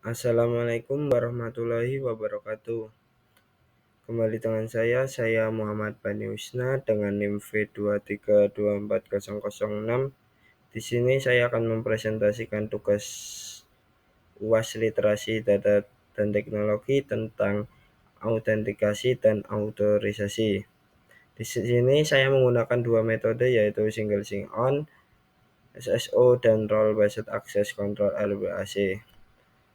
Assalamualaikum warahmatullahi wabarakatuh. Kembali dengan saya Muhammad Bani Wisna dengan NIM V23240006. Di sini saya akan mempresentasikan tugas UAS Literasi Data dan Teknologi tentang autentikasi dan autorisasi. Di sini saya menggunakan dua metode yaitu single sign-on SSO dan Role Based Access Control RBAC.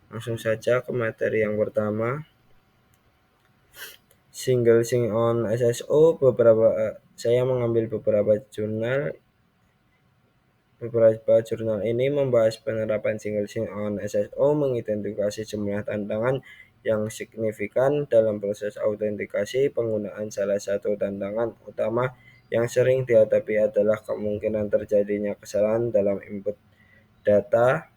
Langsung saja ke materi yang pertama. Single sign-on SSO saya mengambil beberapa jurnal ini membahas penerapan single sign-on SSO mengidentifikasi jumlah tantangan yang signifikan dalam proses autentikasi. Penggunaan salah satu tantangan utama yang sering dihadapi adalah kemungkinan terjadinya kesalahan dalam input data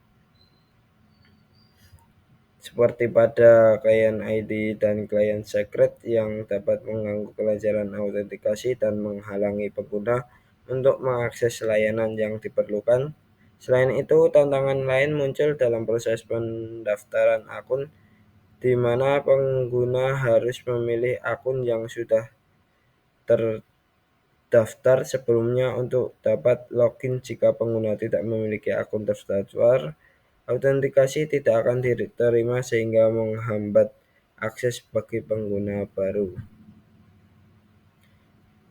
seperti pada klien ID dan klien secret yang dapat mengganggu kelancaran autentikasi dan menghalangi pengguna untuk mengakses layanan yang diperlukan. Selain itu, tantangan lain muncul dalam proses pendaftaran akun, di mana pengguna harus memilih akun yang sudah terdaftar sebelumnya untuk dapat login. Jika pengguna tidak memiliki akun terdaftar, autentikasi tidak akan diterima sehingga menghambat akses bagi pengguna baru.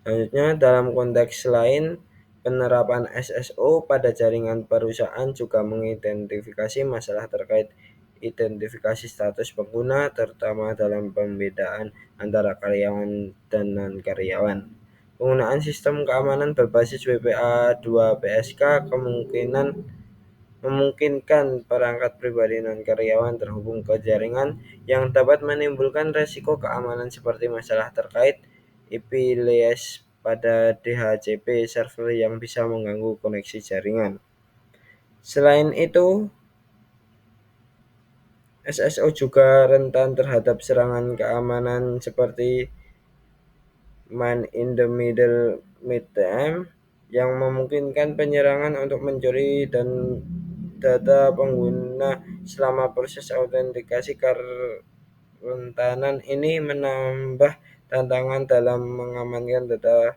Selanjutnya, dalam konteks lain, penerapan SSO pada jaringan perusahaan juga mengidentifikasi masalah terkait identifikasi status pengguna, terutama dalam pembedaan antara karyawan dan non-karyawan. Penggunaan sistem keamanan berbasis WPA2 PSK memungkinkan perangkat pribadi non-karyawan terhubung ke jaringan yang dapat menimbulkan resiko keamanan seperti masalah terkait IP alias pada DHCP server yang bisa mengganggu koneksi jaringan. Selain itu, SSO juga rentan terhadap serangan keamanan seperti man in the middle midtime yang memungkinkan penyerangan untuk mencuri dan data pengguna selama proses autentikasi. Kerentanan ini menambah tantangan dalam mengamankan data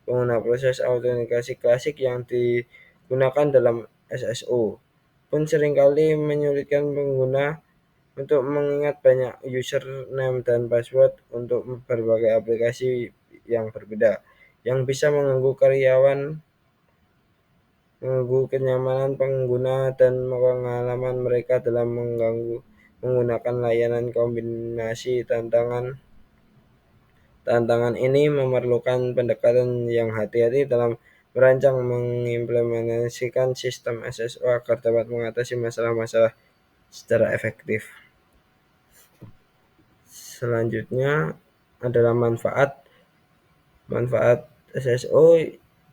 pengguna. Proses autentikasi klasik yang digunakan dalam SSO pun seringkali menyulitkan pengguna untuk mengingat banyak username dan password untuk berbagai aplikasi yang berbeda, yang bisa mengganggu kenyamanan pengguna dan pengalaman mereka dalam menggunakan layanan. Kombinasi tantangan ini memerlukan pendekatan yang hati-hati dalam merancang mengimplementasikan sistem SSO agar dapat mengatasi masalah-masalah secara efektif. Selanjutnya adalah manfaat SSO.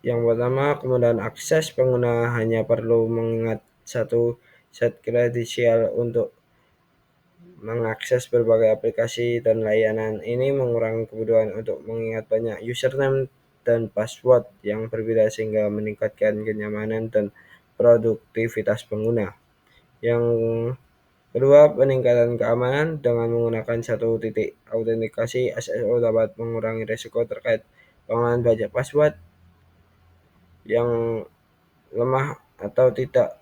Yang pertama, kemudahan akses. Pengguna hanya perlu mengingat satu set kredensial untuk mengakses berbagai aplikasi dan layanan. Ini mengurangi kebutuhan untuk mengingat banyak username dan password yang berbeda sehingga meningkatkan kenyamanan dan produktivitas pengguna. Yang kedua, peningkatan keamanan. Dengan menggunakan satu titik autentikasi, SSO dapat mengurangi risiko terkait pengamanan banyak password yang lemah atau tidak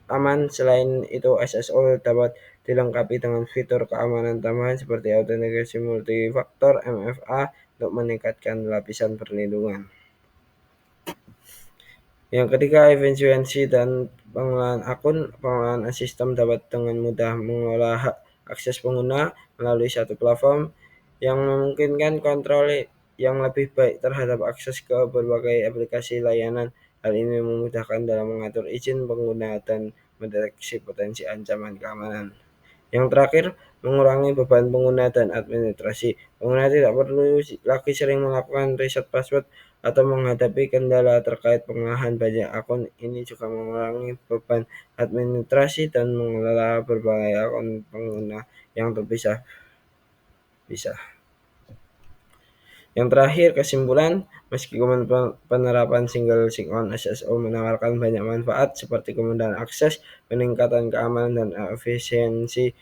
aman. Selain itu, SSO dapat dilengkapi dengan fitur keamanan tambahan seperti autentikasi multifaktor MFA untuk meningkatkan lapisan perlindungan. Yang ketiga, efisiensi dan pengelolaan akun. Pengelolaan sistem dapat dengan mudah mengelola hak akses pengguna melalui satu platform yang memungkinkan kontrol yang lebih baik terhadap akses ke berbagai aplikasi layanan. Hal ini memudahkan dalam mengatur izin pengguna dan mendeteksi potensi ancaman keamanan. Yang terakhir, mengurangi beban pengguna dan administrasi. Pengguna tidak perlu lagi sering melakukan reset password atau menghadapi kendala terkait pengolahan banyak akun. Ini juga mengurangi beban administrasi dan mengelola berbagai akun pengguna yang terpisah. Yang terakhir, kesimpulan, meskipun penerapan single sign-on SSO menawarkan banyak manfaat seperti kemudahan akses, peningkatan keamanan, dan efisiensi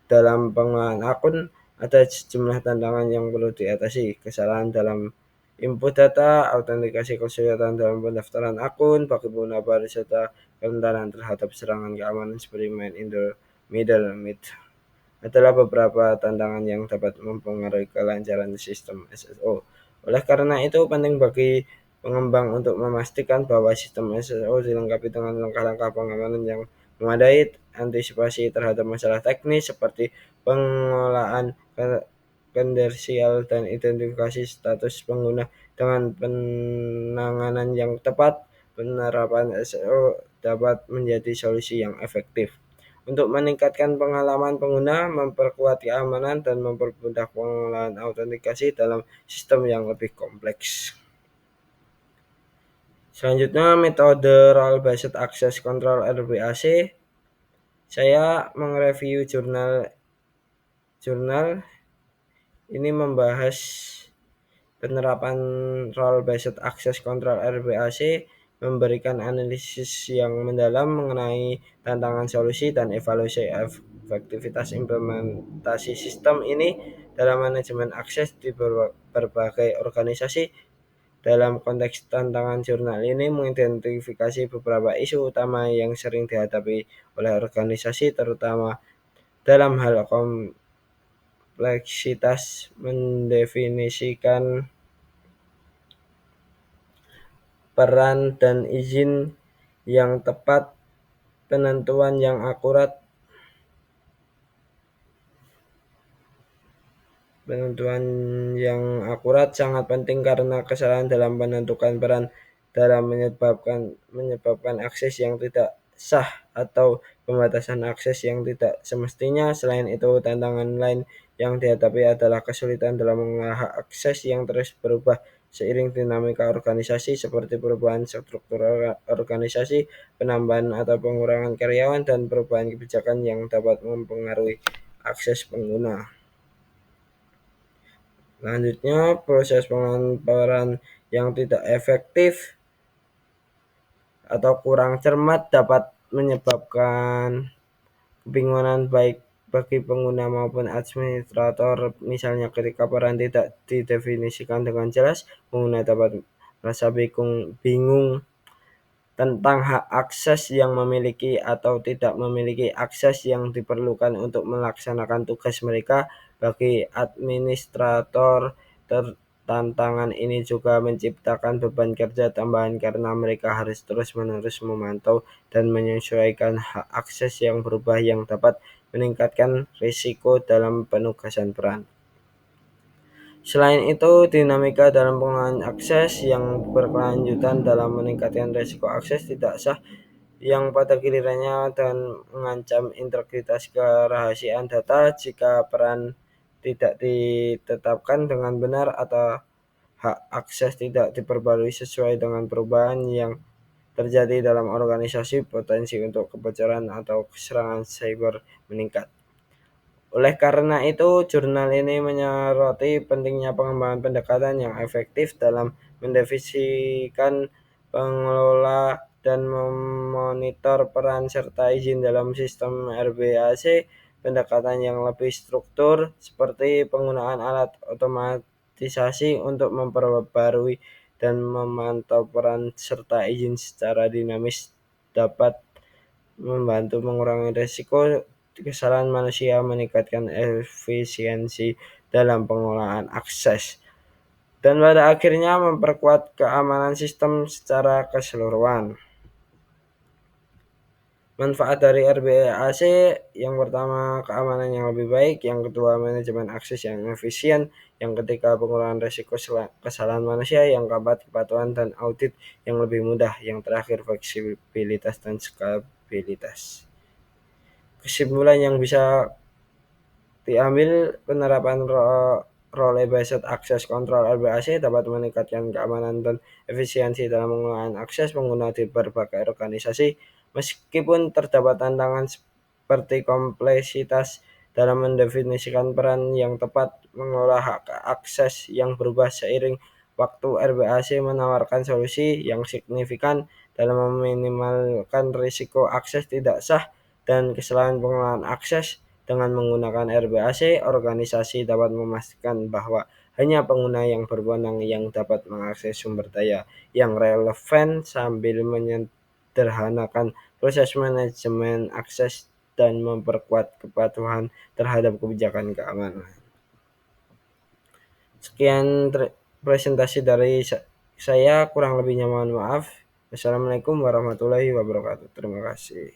dalam pengelolaan akun, ada sejumlah tantangan yang perlu diatasi. Kesalahan dalam input data, autentikasi kesulitan dalam pendaftaran akun bagi pengguna baru, serta kerentanan terhadap serangan keamanan seperti man in the middle adalah beberapa tantangan yang dapat mempengaruhi kelancaran sistem SSO. Oleh karena itu, penting bagi pengembang untuk memastikan bahwa sistem SSO dilengkapi dengan langkah-langkah pengamanan yang memadai, antisipasi terhadap masalah teknis seperti pengolahan kredensial dan identifikasi status pengguna. Dengan penanganan yang tepat, penerapan SSO dapat menjadi solusi yang efektif untuk meningkatkan pengalaman pengguna, memperkuat keamanan, dan mempermudah pengelolaan autentikasi dalam sistem yang lebih kompleks. Selanjutnya, metode Role Based Access Control RBAC. Saya mereview jurnal ini membahas penerapan Role Based Access Control RBAC, memberikan analisis yang mendalam mengenai tantangan solusi dan evaluasi efektivitas implementasi sistem ini dalam manajemen akses di berbagai organisasi. Dalam konteks tantangan, jurnal ini mengidentifikasi beberapa isu utama yang sering dihadapi oleh organisasi, terutama dalam hal kompleksitas mendefinisikan peran dan izin yang tepat, penentuan yang akurat sangat penting karena kesalahan dalam menentukan peran dalam menyebabkan akses yang tidak sah atau pembatasan akses yang tidak semestinya. Selain itu, tantangan lain yang dihadapi adalah kesulitan dalam mengolah akses yang terus berubah seiring dinamika organisasi seperti perubahan struktur organisasi, penambahan atau pengurangan karyawan, dan perubahan kebijakan yang dapat mempengaruhi akses pengguna. Selanjutnya, proses pelaporan yang tidak efektif atau kurang cermat dapat menyebabkan kebingungan baik bagi pengguna maupun administrator. Misalnya, ketika peran tidak didefinisikan dengan jelas, pengguna dapat merasa bingung tentang hak akses yang memiliki atau tidak memiliki akses yang diperlukan untuk melaksanakan tugas mereka. Bagi administrator, tantangan ini juga menciptakan beban kerja tambahan karena mereka harus terus-menerus memantau dan menyesuaikan hak akses yang berubah yang dapat meningkatkan risiko dalam penugasan peran. Selain itu, dinamika dalam pengelolaan akses yang berkelanjutan dalam meningkatkan risiko akses tidak sah yang pada gilirannya dan mengancam integritas kerahasiaan data jika peran tidak ditetapkan dengan benar atau hak akses tidak diperbarui sesuai dengan perubahan yang terjadi dalam organisasi. Potensi untuk kebocoran atau serangan cyber meningkat. Oleh karena itu, jurnal ini menyoroti pentingnya pengembangan pendekatan yang efektif dalam mendefinisikan, mengelola, dan memonitor peran serta izin dalam sistem RBAC. Pendekatan yang lebih struktur seperti penggunaan alat otomatisasi untuk memperbarui dan memantau peran serta izin secara dinamis dapat membantu mengurangi risiko kesalahan manusia, meningkatkan efisiensi dalam pengolahan akses, dan pada akhirnya memperkuat keamanan sistem secara keseluruhan. Manfaat dari RBAC, yang pertama keamanan yang lebih baik, yang kedua manajemen akses yang efisien, yang ketiga pengurangan risiko kesalahan manusia, yang keempat kepatuhan dan audit yang lebih mudah, yang terakhir fleksibilitas dan skalabilitas. Kesimpulan yang bisa diambil, penerapan Role Based Access Control RBAC dapat meningkatkan keamanan dan efisiensi dalam pengelolaan akses pengguna di berbagai organisasi. Meskipun terdapat tantangan seperti kompleksitas dalam mendefinisikan peran yang tepat mengelola hak akses yang berubah seiring waktu. RBAC menawarkan solusi yang signifikan dalam meminimalkan risiko akses tidak sah dan kesalahan pengelolaan akses. Dengan menggunakan RBAC, organisasi dapat memastikan bahwa hanya pengguna yang berwenang yang dapat mengakses sumber daya yang relevan sambil menyederhanakan proses manajemen akses dan memperkuat kepatuhan terhadap kebijakan keamanan. Sekian presentasi dari saya, kurang lebihnya mohon maaf. Wassalamualaikum warahmatullahi wabarakatuh. Terima kasih.